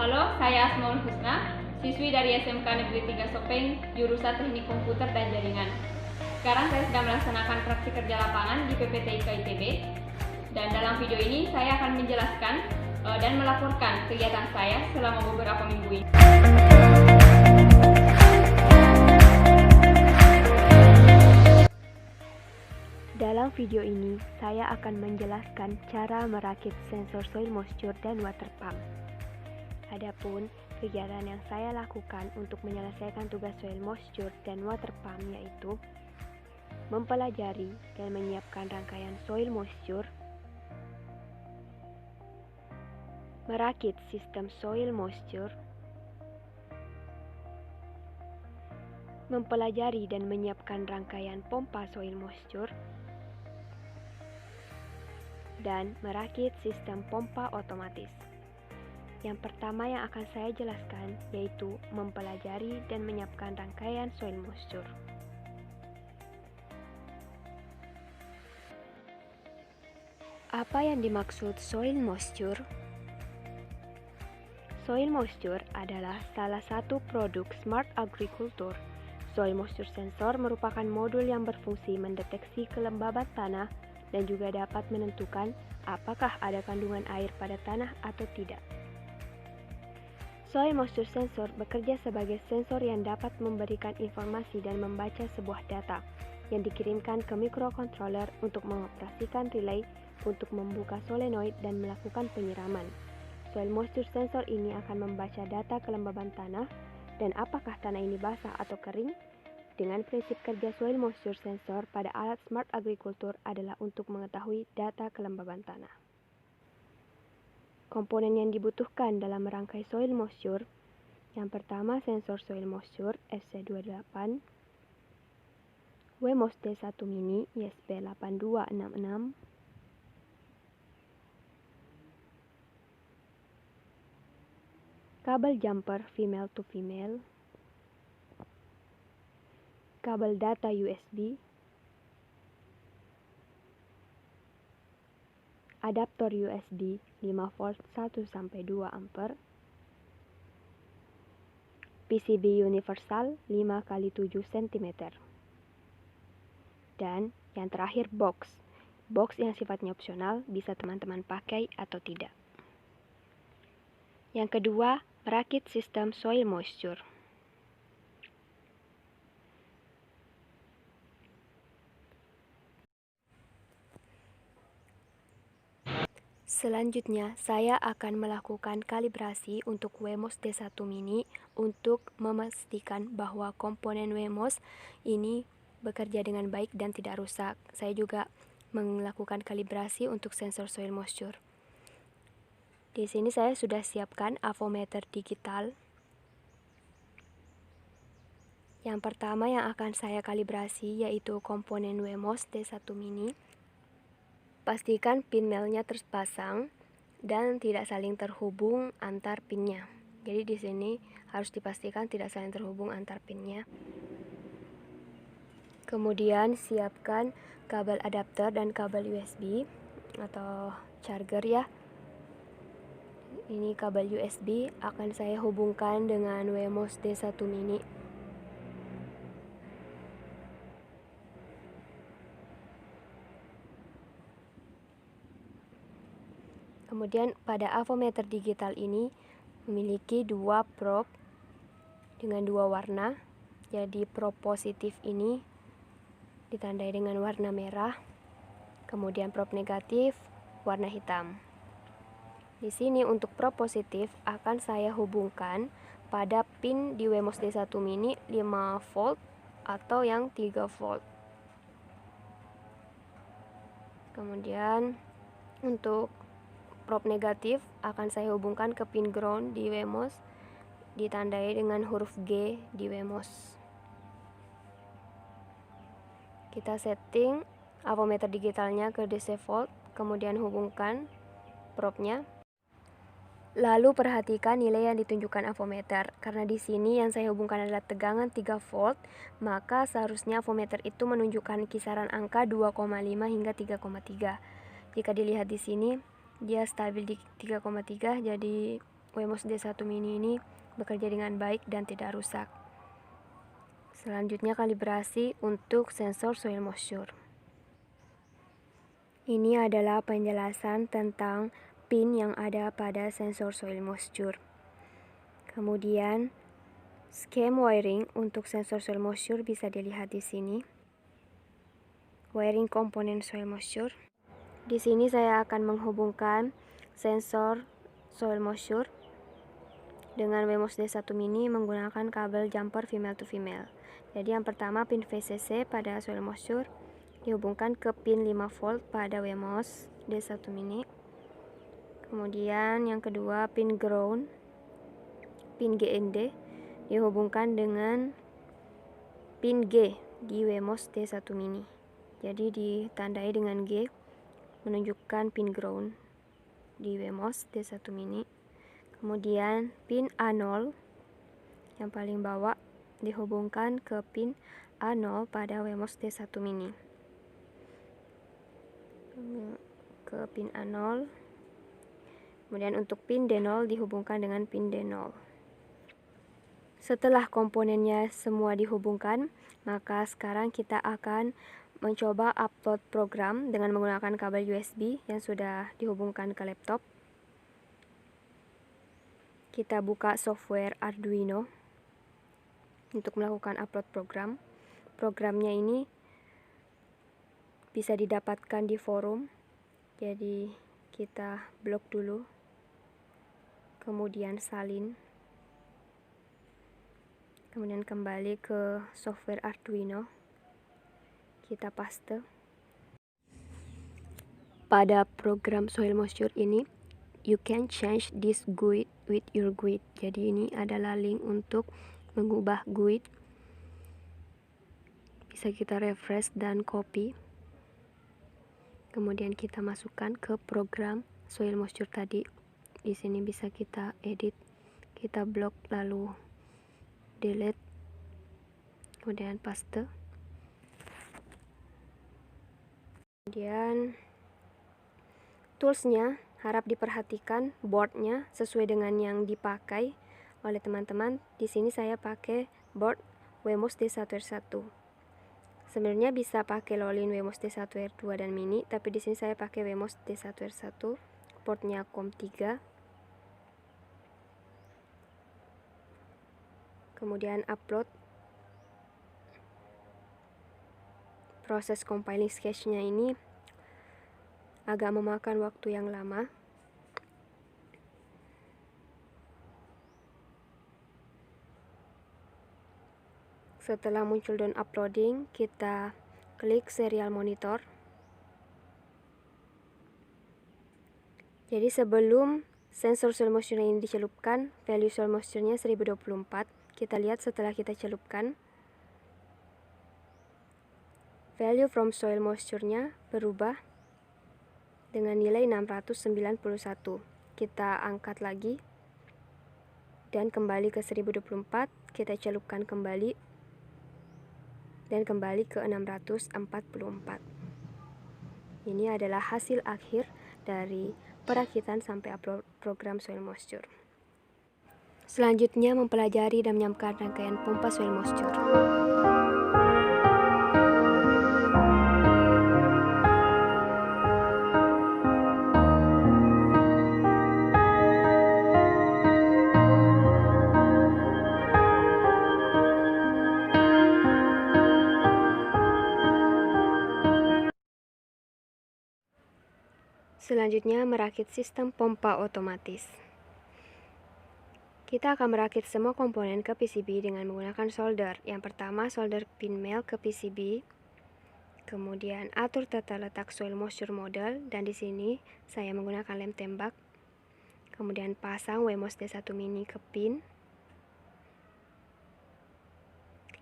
Halo, saya Asmaul Husna, siswi dari SMK Negeri 3 Sopeng, jurusan Teknik Komputer dan Jaringan. Sekarang saya sedang melaksanakan praksi kerja lapangan di PPTIK ITB. Dan dalam video ini saya akan menjelaskan dan melaporkan kegiatan saya selama beberapa minggu ini. Dalam video ini, saya akan menjelaskan cara merakit sensor soil moisture dan water pump. Adapun kegiatan yang saya lakukan untuk menyelesaikan tugas soil moisture dan water pump yaitu mempelajari dan menyiapkan rangkaian soil moisture, merakit sistem soil moisture, mempelajari dan menyiapkan rangkaian pompa soil moisture, dan merakit sistem pompa otomatis. Yang pertama yang akan saya jelaskan yaitu mempelajari dan menyiapkan rangkaian soil moisture. Apa yang dimaksud soil moisture? Soil moisture adalah salah satu produk Smart Agriculture. Soil moisture sensor merupakan modul yang berfungsi mendeteksi kelembaban tanah dan juga dapat menentukan apakah ada kandungan air pada tanah atau tidak. Soil moisture sensor bekerja sebagai sensor yang dapat memberikan informasi dan membaca sebuah data yang dikirimkan ke microcontroller untuk mengoperasikan relay untuk membuka solenoid dan melakukan penyiraman. Soil moisture sensor ini akan membaca data kelembaban tanah dan apakah tanah ini basah atau kering. Dengan prinsip kerja soil moisture sensor pada alat Smart Agriculture adalah untuk mengetahui data kelembaban tanah. Komponen yang dibutuhkan dalam merangkai soil moisture, yang pertama sensor soil moisture FC28, Wemos D1 Mini ISP8266, kabel jumper female to female, kabel data USB, adaptor USB 5V 1-2 ampere, PCB universal 5x7 cm. Dan yang terakhir box yang sifatnya opsional, bisa teman-teman pakai atau tidak. Yang kedua, merakit sistem soil moisture. Selanjutnya, saya akan melakukan kalibrasi untuk Wemos D1 Mini untuk memastikan bahwa komponen Wemos ini bekerja dengan baik dan tidak rusak. Saya juga melakukan kalibrasi untuk sensor soil moisture. Di sini saya sudah siapkan avometer digital. Yang pertama yang akan saya kalibrasi yaitu komponen Wemos D1 Mini. Pastikan pin melnya terpasang dan tidak saling terhubung antar pinnya. Jadi di sini harus dipastikan tidak saling terhubung antar pinnya. Kemudian siapkan kabel adapter dan kabel USB atau charger ya. Ini kabel USB akan saya hubungkan dengan Wemos D1 Mini. Kemudian pada avometer digital ini memiliki dua probe dengan dua warna. Jadi probe positif ini ditandai dengan warna merah, kemudian probe negatif warna hitam. Di sini untuk probe positif akan saya hubungkan pada pin di Wemos D1 Mini 5V atau yang 3V. Kemudian untuk probe negatif akan saya hubungkan ke pin ground di Wemos, ditandai dengan huruf G di Wemos. Kita setting avometer digitalnya ke DC volt, kemudian hubungkan probe-nya. Lalu perhatikan nilai yang ditunjukkan avometer. Karena di sini yang saya hubungkan adalah tegangan 3V, maka seharusnya avometer itu menunjukkan kisaran angka 2,5 hingga 3,3. Jika dilihat di sini dia stabil di 3,3, jadi Wemos D1 Mini ini bekerja dengan baik dan tidak rusak. Selanjutnya kalibrasi untuk sensor soil moisture. Ini adalah penjelasan tentang pin yang ada pada sensor soil moisture. Kemudian scheme wiring untuk sensor soil moisture bisa dilihat di sini. Wiring komponen soil moisture. Di sini saya akan menghubungkan sensor soil moisture dengan Wemos D1 Mini menggunakan kabel jumper female to female. Jadi yang pertama pin VCC pada soil moisture dihubungkan ke pin 5 volt pada Wemos D1 Mini. Kemudian yang kedua pin ground, pin GND dihubungkan dengan pin G di Wemos D1 Mini. Jadi ditandai dengan G menunjukkan pin ground di Wemos D1 Mini. Kemudian pin A0 yang paling bawah dihubungkan ke pin A0 pada Wemos D1 Mini. Ke pin A0. Kemudian untuk pin D0 dihubungkan dengan pin D0. Setelah komponennya semua dihubungkan, maka sekarang kita akan mencoba upload program dengan menggunakan kabel USB yang sudah dihubungkan ke laptop. Kita buka software Arduino untuk melakukan upload program. Programnya ini bisa didapatkan di forum. Jadi kita blok dulu. Kemudian salin. Kemudian kembali ke software Arduino. Kita paste. Pada program soil moisture ini, you can change this GUID with your GUID. Jadi ini adalah link untuk mengubah GUID. Bisa kita refresh dan copy. Kemudian kita masukkan ke program soil moisture tadi. Di sini bisa kita edit, kita blok lalu delete. Kemudian paste. Kemudian toolsnya harap diperhatikan boardnya sesuai dengan yang dipakai oleh teman-teman. Di sini saya pakai board Wemos D1R1. Sebenarnya bisa pakai Lolin Wemos D1R2 dan Mini, tapi di sini saya pakai Wemos D1R1. Portnya COM3. Kemudian upload. Proses compiling sketch-nya ini agak memakan waktu yang lama. Setelah muncul down uploading, kita klik serial monitor. Jadi sebelum sensor soil moisture ini dicelupkan, value soil moisture-nya 1024. Kita lihat setelah kita celupkan, value from soil moisture-nya berubah dengan nilai 691. Kita angkat lagi dan kembali ke 1024. Kita celupkan kembali dan kembali ke 644. Ini adalah hasil akhir dari perakitan sampai upload program soil moisture. Selanjutnya mempelajari dan menyiapkan rangkaian pompa soil moisture. Selanjutnya merakit sistem pompa otomatis. Kita akan merakit semua komponen ke PCB dengan menggunakan solder. Yang pertama solder pin male ke PCB. Kemudian atur tata letak soil moisture model, dan di sini saya menggunakan lem tembak. Kemudian pasang Wemos D1 Mini ke pin.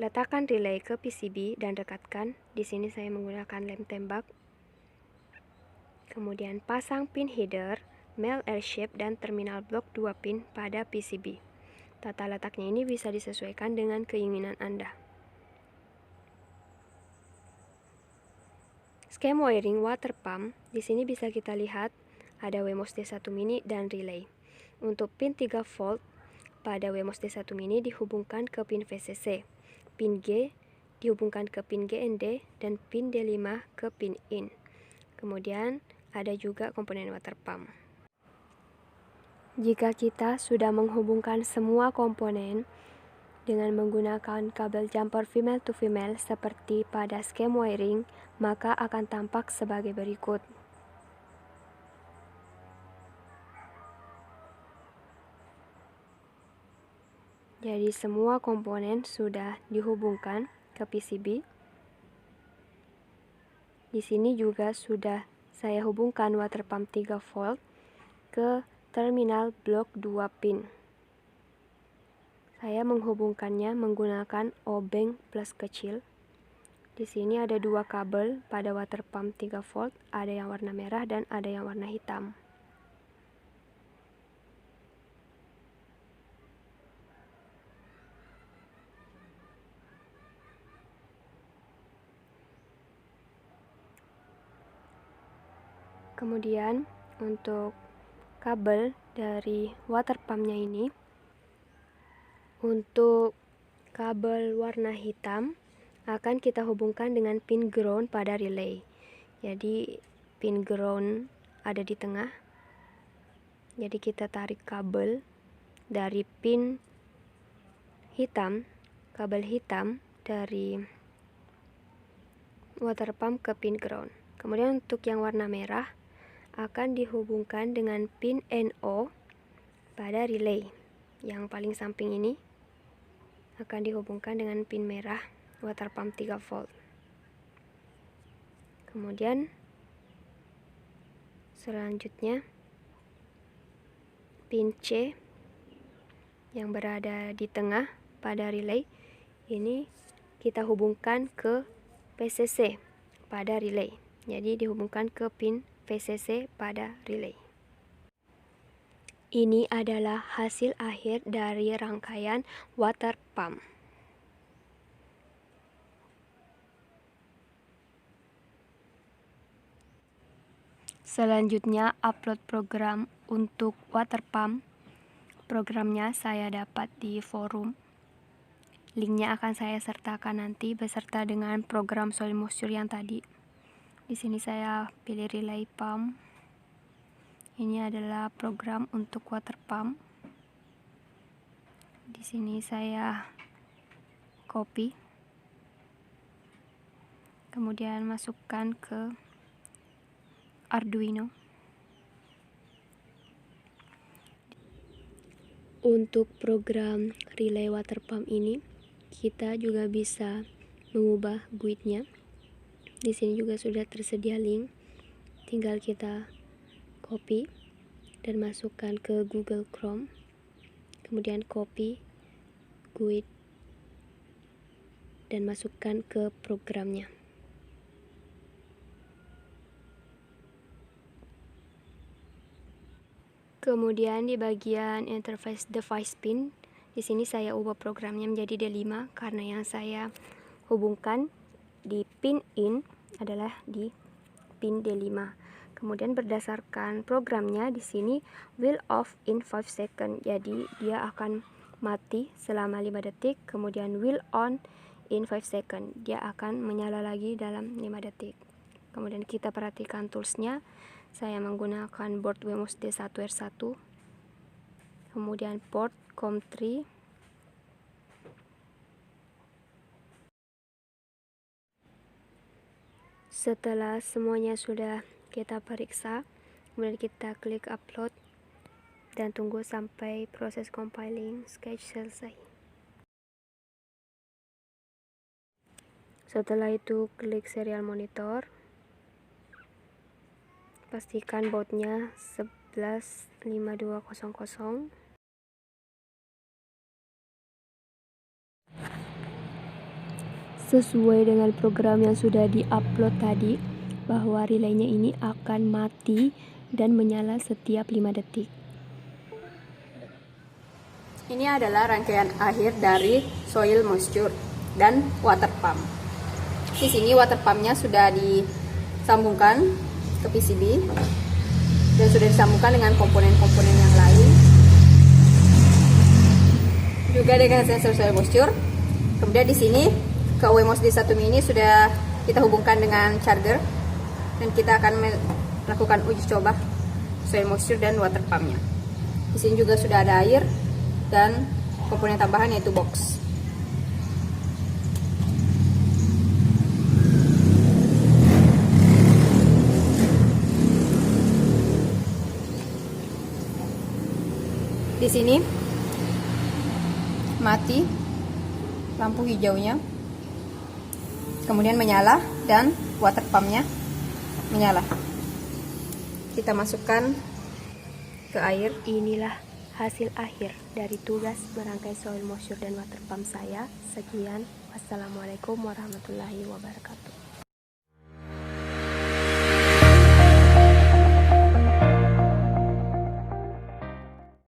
Letakkan relay ke PCB dan dekatkan. Di sini saya menggunakan lem tembak. Kemudian pasang pin header, male L-shape dan terminal blok 2 pin pada PCB. Tata letaknya ini bisa disesuaikan dengan keinginan Anda. Scheme wiring water pump, di sini bisa kita lihat ada Wemos D1 Mini dan relay. Untuk pin 3 volt pada Wemos D1 Mini dihubungkan ke pin VCC, pin G dihubungkan ke pin GND, dan pin D5 ke pin IN. Kemudian ada juga komponen water pump. Jika kita sudah menghubungkan semua komponen dengan menggunakan kabel jumper female to female seperti pada scheme wiring, maka akan tampak sebagai berikut. Jadi semua komponen sudah dihubungkan ke PCB. Di sini juga sudah saya hubungkan water pump 3 volt ke terminal blok 2 pin. Saya menghubungkannya menggunakan obeng plus kecil. Di sini ada dua kabel pada water pump 3 volt, ada yang warna merah dan ada yang warna hitam. Kemudian untuk kabel dari water pumpnya ini, untuk kabel warna hitam akan kita hubungkan dengan pin ground pada relay. Jadi pin ground ada di tengah. Jadi kita tarik kabel dari pin hitam, kabel hitam dari water pump ke pin ground. Kemudian untuk yang warna merah akan dihubungkan dengan pin NO pada relay. Yang paling samping ini akan dihubungkan dengan pin merah water pump 3 volt. Kemudian selanjutnya pin C yang berada di tengah pada relay ini kita hubungkan ke PCC pada relay. Jadi dihubungkan ke pin PCC pada relay. Ini adalah hasil akhir dari rangkaian water pump. Selanjutnya upload program untuk water pump. Programnya saya dapat di forum. Linknya akan saya sertakan nanti beserta dengan program soil moisture yang tadi. Di sini saya pilih relay pump. Ini adalah program untuk water pump. Di sini saya copy. Kemudian masukkan ke Arduino. Untuk program relay water pump ini, kita juga bisa mengubah GUID-nya. Di sini juga sudah tersedia link, tinggal kita copy dan masukkan ke Google Chrome, kemudian copy GUID dan masukkan ke programnya. Kemudian di bagian interface device pin, di sini saya ubah programnya menjadi D5 karena yang saya hubungkan di pin in adalah di pin D5. Kemudian berdasarkan programnya di sini will off in 5 second. Jadi dia akan mati selama 5 detik, kemudian will on in 5 second. Dia akan menyala lagi dalam 5 detik. Kemudian kita perhatikan toolsnya. Saya menggunakan board Wemos D1R1. Kemudian port COM3. Setelah semuanya sudah kita periksa, kemudian kita klik upload dan tunggu sampai proses compiling sketch selesai. Setelah itu klik serial monitor, pastikan bautnya 115200. Sesuai dengan program yang sudah di-upload tadi, bahwa relaynya ini akan mati dan menyala setiap 5 detik. Ini adalah rangkaian akhir dari soil moisture dan water pump. Di sini water pumpnya sudah disambungkan ke PCB dan sudah disambungkan dengan komponen-komponen yang lain. juga dengan sensor soil moisture. Kemudian di sini ke OWMOS D1 mini sudah kita hubungkan dengan charger dan kita akan melakukan uji coba soil moisture dan water pumpnya. Di sini juga sudah ada air dan komponen tambahan yaitu box. Di sini mati lampu hijaunya, kemudian menyala dan water pumpnya menyala. Kita masukkan ke air. Inilah hasil akhir dari tugas merangkai soil moisture dan water pump saya. Sekian, wassalamualaikum warahmatullahi wabarakatuh.